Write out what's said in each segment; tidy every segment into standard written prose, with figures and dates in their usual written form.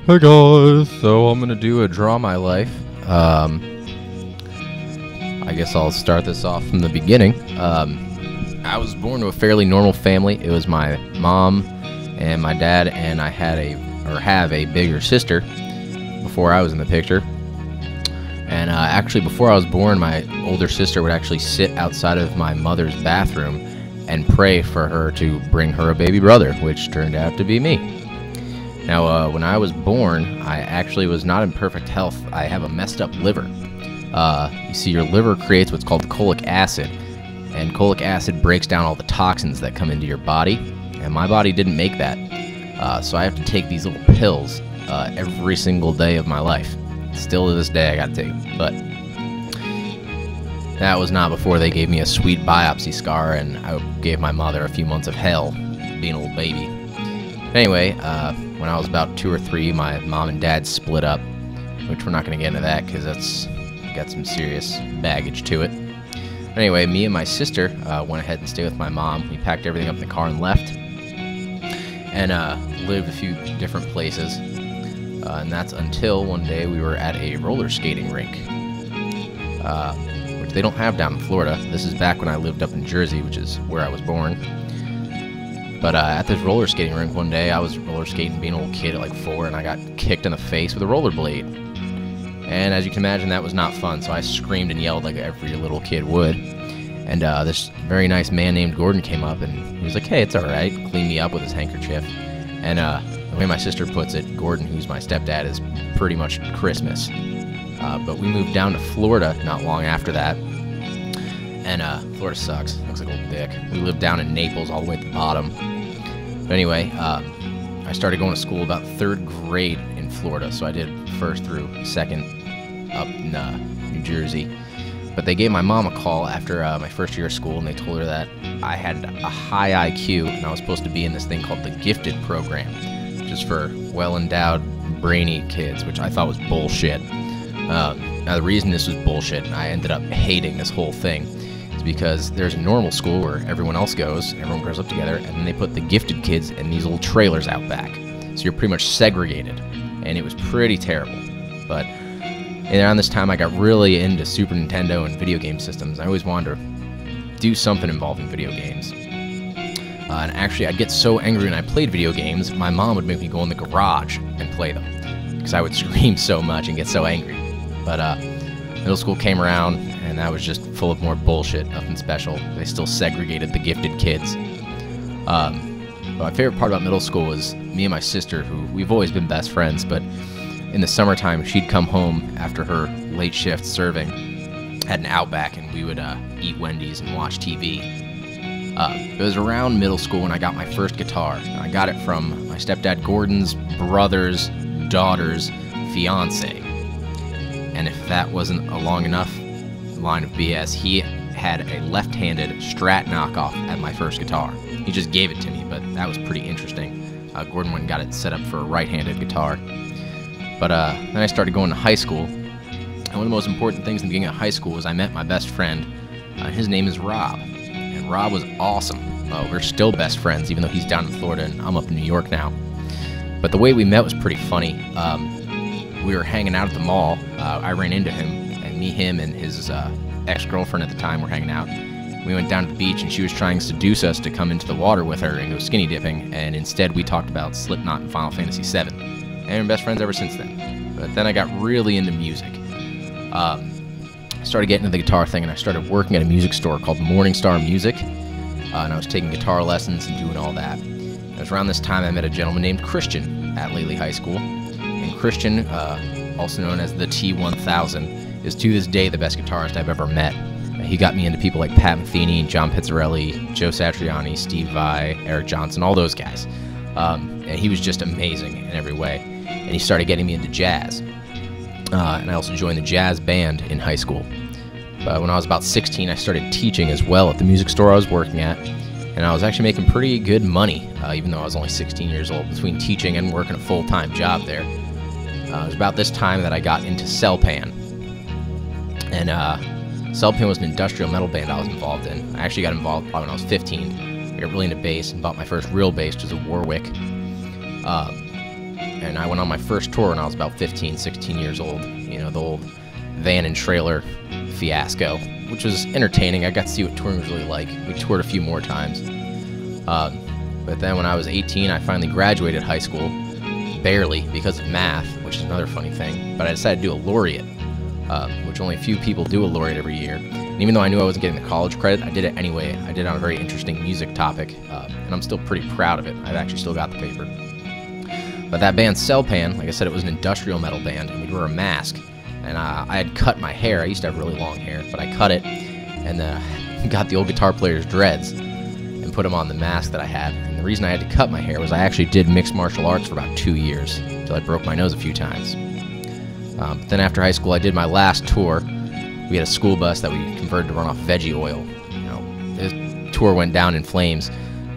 Hey guys, so I'm gonna do a draw my life. I guess I'll start this off from the beginning. I was born to a fairly normal family. It was my mom and my dad, and I had have a bigger sister before I was in the picture. And actually, before I was born, my older sister would actually sit outside of my mother's bathroom and pray for her to bring her a baby brother, which turned out to be me. Now, when I was born, I actually was not in perfect health. I have a messed up liver. You see, your liver creates what's called cholic acid, and cholic acid breaks down all the toxins that come into your body, and my body didn't make that. So I have to take these little pills every single day of my life. Still to this day, I gotta take them. But that was not before they gave me a sweet biopsy scar, and I gave my mother a few months of hell being a little baby. Anyway, when I was about 2 or 3, my mom and dad split up, which we're not going to get into that because that's got some serious baggage to it. Anyway, me and my sister went ahead and stayed with my mom. We packed everything up in the car and left, and lived a few different places. And that's until one day we were at a roller skating rink, which they don't have down in Florida. This is back when I lived up in Jersey, which is where I was born. But at this roller skating rink one day, I was roller skating being a little kid at like 4, and I got kicked in the face with a rollerblade. And as you can imagine, that was not fun, so I screamed and yelled like every little kid would. And this very nice man named Gordon came up, and he was like, "Hey, it's alright," cleaned me up with his handkerchief. And the way my sister puts it, Gordon, who's my stepdad, is pretty much Christmas. But we moved down to Florida not long after that. And Florida sucks. Looks like a little dick. We lived down in Naples all the way at the bottom. But anyway, I started going to school about 3rd grade in Florida, so I did 1st through 2nd up in New Jersey. But they gave my mom a call after my 1st year of school, and they told her that I had a high IQ, and I was supposed to be in this thing called the Gifted program, which is for well-endowed, brainy kids, which I thought was bullshit. Now, the reason this was bullshit, and I ended up hating this whole thing, because there's a normal school where everyone else goes, everyone grows up together, and then they put the gifted kids in these little trailers out back. So you're pretty much segregated, and it was pretty terrible. But around this time, I got really into Super Nintendo and video game systems. I always wanted to do something involving video games. And actually, I'd get so angry when I played video games, my mom would make me go in the garage and play them, because I would scream so much and get so angry. But middle school came around, and that was just full of more bullshit, nothing special. They still segregated the gifted kids. But my favorite part about middle school was me and my sister, who we've always been best friends, but in the summertime, she'd come home after her late shift serving at an Outback, and we would eat Wendy's and watch TV. It was around middle school when I got my first guitar. I got it from my stepdad Gordon's brother's daughter's fiance. And if that wasn't a long enough line of BS, he had a left-handed Strat knockoff at my first guitar. He just gave it to me, but that was pretty interesting. Gordon went and got it set up for a right-handed guitar. But then I started going to high school, and one of the most important things in the beginning of high school was I met my best friend. His name is Rob, and Rob was awesome. We're still best friends, even though he's down in Florida and I'm up in New York now. But the way we met was pretty funny. We were hanging out at the mall. I ran into him, and him and his ex-girlfriend at the time were hanging out. We went down to the beach, and she was trying to seduce us to come into the water with her and go skinny dipping, and instead we talked about Slipknot and Final Fantasy VII. And we're best friends ever since then. But then I got really into music. I started getting into the guitar thing, and I started working at a music store called Morningstar Music, and I was taking guitar lessons and doing all that. It was around this time I met a gentleman named Christian at Lately High School. And Christian, also known as the T1000, is to this day the best guitarist I've ever met. He got me into people like Pat Metheny, John Pizzarelli, Joe Satriani, Steve Vai, Eric Johnson, all those guys. And he was just amazing in every way. And he started getting me into jazz. And I also joined the jazz band in high school. But when I was about 16, I started teaching as well at the music store I was working at. And I was actually making pretty good money, even though I was only 16 years old, between teaching and working a full-time job there. It was about this time that I got into Cellpan. And Cellpan was an industrial metal band I was involved in. I actually got involved probably when I was 15. I got really into bass and bought my first real bass, which was a Warwick. and I went on my first tour when I was about 15, 16 years old. You know, the old van and trailer fiasco, which was entertaining. I got to see what touring was really like. We toured a few more times. But then when I was 18, I finally graduated high school, barely, because of math, which is another funny thing. But I decided to do a laureate, which only a few people do a laureate every year. And even though I knew I wasn't getting the college credit, I did it anyway. I did it on a very interesting music topic, and I'm still pretty proud of it. I've actually still got the paper. But that band, Cellpan, like I said, it was an industrial metal band, and we'd wear a mask. And I had cut my hair. I used to have really long hair, but I cut it and got the old guitar player's dreads and put them on the mask that I had. And the reason I had to cut my hair was I actually did mixed martial arts for about 2 years, until I broke my nose a few times. But then after high school, I did my last tour. We had a school bus that we converted to run off veggie oil. You know, the tour went down in flames.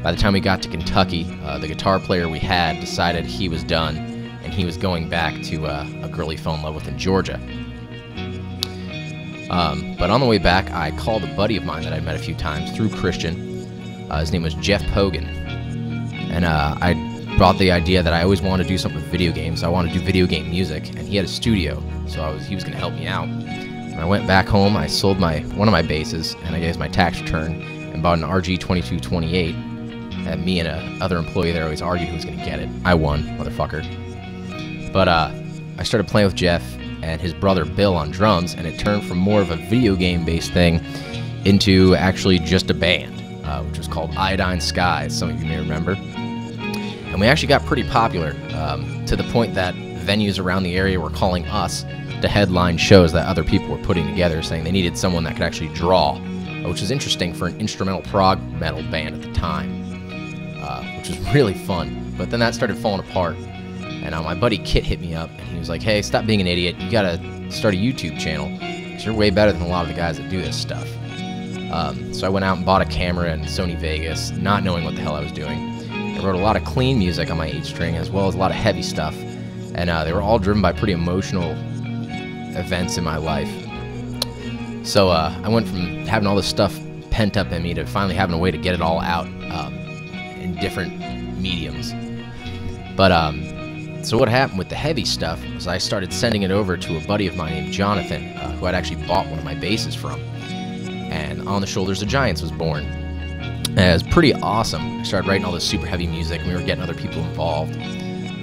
By the time we got to Kentucky, the guitar player we had decided he was done, and he was going back to a girl he fell in love with in Georgia. But on the way back, I called a buddy of mine that I'd met a few times through Christian. His name was Jeff Pogan. And I brought the idea that I always wanted to do something with video games. I wanted to do video game music, and he had a studio, so he was going to help me out. When I went back home, I sold one of my basses, and I gave my tax return, and bought an RG-2228. And me and another employee there always argued who was going to get it. I won, motherfucker. But I started playing with Jeff and his brother Bill on drums, and it turned from more of a video game-based thing into actually just a band, which was called Iodine Skies, some of you may remember. And we actually got pretty popular, to the point that venues around the area were calling us to headline shows that other people were putting together, saying they needed someone that could actually draw, which is interesting for an instrumental prog metal band at the time, which was really fun. But then that started falling apart. And my buddy Kit hit me up, and he was like, hey, stop being an idiot. You gotta start a YouTube channel, because you're way better than a lot of the guys that do this stuff. So I went out and bought a camera in Sony Vegas, not knowing what the hell I was doing. I wrote a lot of clean music on my 8-string, as well as a lot of heavy stuff. And they were all driven by pretty emotional events in my life. So I went from having all this stuff pent up in me to finally having a way to get it all out in different mediums. But so what happened with the heavy stuff was I started sending it over to a buddy of mine named Jonathan, who I'd actually bought one of my basses from. And On the Shoulders of Giants was born. And it was pretty awesome. I started writing all this super heavy music, and we were getting other people involved.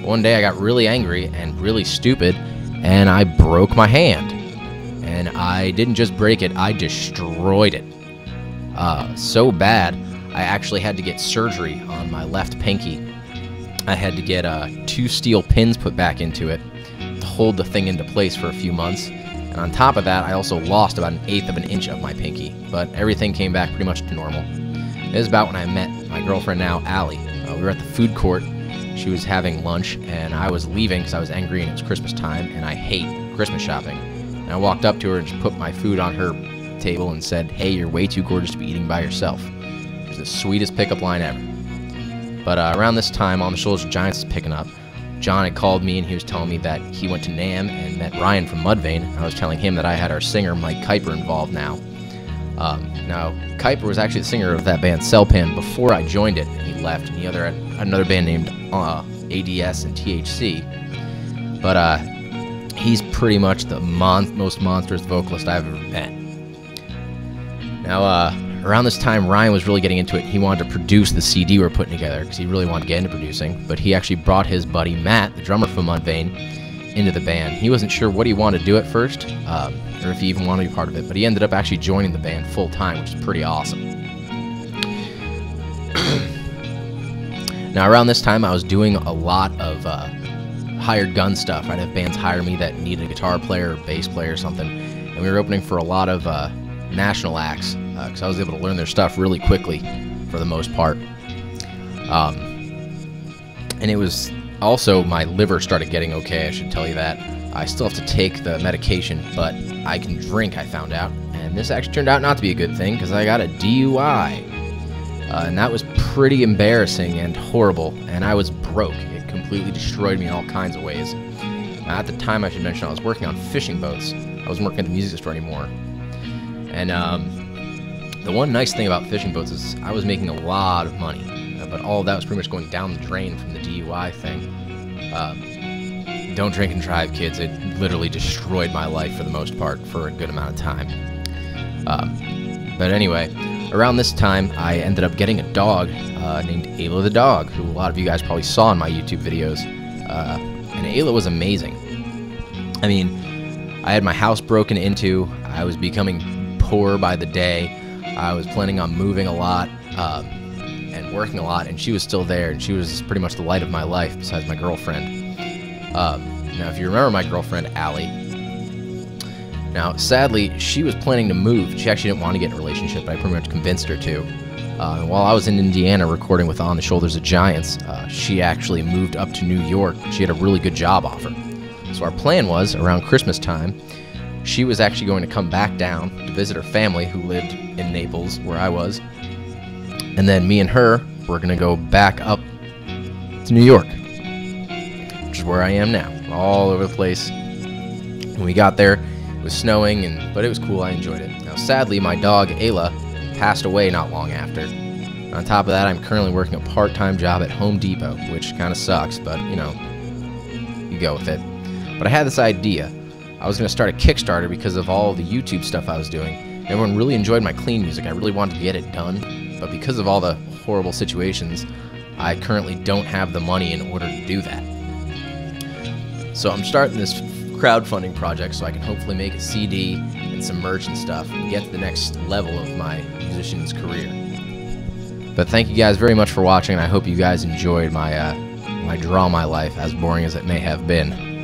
One day I got really angry and really stupid, and I broke my hand. And I didn't just break it, I destroyed it. So bad, I actually had to get surgery on my left pinky. I had to get 2 steel pins put back into it to hold the thing into place for a few months. And on top of that, I also lost about 1/8 of an inch of my pinky. But everything came back pretty much to normal. It was about when I met my girlfriend now, Allie. We were at the food court. She was having lunch, and I was leaving because I was angry and it was Christmas time, and I hate Christmas shopping. And I walked up to her and just put my food on her table and said, hey, you're way too gorgeous to be eating by yourself. It was the sweetest pickup line ever. But around this time, On the Shoulders of Giants was picking up. John had called me, and he was telling me that he went to NAMM and met Ryan from Mudvayne. I was telling him that I had our singer, Mike Kuiper, involved now. Now, Kuiper was actually the singer of that band, Cellpan, before I joined it, and he left. And he had another band named ADS and THC. But he's pretty much the most monstrous vocalist I've ever met. Now, around this time, Ryan was really getting into it. He wanted to produce the CD we're putting together because he really wanted to get into producing. But he actually brought his buddy Matt, the drummer from Mudvayne, into the band. He wasn't sure what he wanted to do at first, or if he even wanted to be part of it. But he ended up actually joining the band full time, which is pretty awesome. Now, around this time, I was doing a lot of hired gun stuff. I'd have bands hire me that needed a guitar player or bass player or something. And we were opening for a lot of national acts, because I was able to learn their stuff really quickly for the most part. And it was also, my liver started getting okay, I should tell you that. I still have to take the medication, but I can drink, I found out. And this actually turned out not to be a good thing, because I got a DUI. And that was pretty embarrassing and horrible, and I was broke. It completely destroyed me in all kinds of ways. Now, at the time, I should mention, I was working on fishing boats. I wasn't working at the music store anymore. And the one nice thing about fishing boats is I was making a lot of money, but all of that was pretty much going down the drain from the DUI thing. Don't drink and drive, kids. It literally destroyed my life for the most part for a good amount of time. But anyway, around this time, I ended up getting a dog named Ayla the dog, who a lot of you guys probably saw in my YouTube videos. And Ayla was amazing. I mean, I had my house broken into. I was becoming poor by the day. I was planning on moving a lot and working a lot, and she was still there, and she was pretty much the light of my life besides my girlfriend. Now, if you remember my girlfriend, Allie, now, sadly, she was planning to move. She actually didn't want to get in a relationship, but I pretty much convinced her to. And while I was in Indiana recording with On the Shoulders of Giants, she actually moved up to New York. She had a really good job offer. So our plan was, around Christmas time, she was actually going to come back down to visit her family who lived in Naples, where I was. And then me and her were going to go back up to New York, which is where I am now, all over the place. When we got there, it was snowing, but it was cool. I enjoyed it. Now, sadly, my dog, Ayla, passed away not long after. On top of that, I'm currently working a part-time job at Home Depot, which kind of sucks, but, you know, you go with it. But I had this idea. I was going to start a Kickstarter because of all the YouTube stuff I was doing. Everyone really enjoyed my clean music. I really wanted to get it done, but because of all the horrible situations, I currently don't have the money in order to do that. So I'm starting this crowdfunding project so I can hopefully make a CD and some merch and stuff and get to the next level of my musician's career. But thank you guys very much for watching, and I hope you guys enjoyed my my Draw My Life, as boring as it may have been.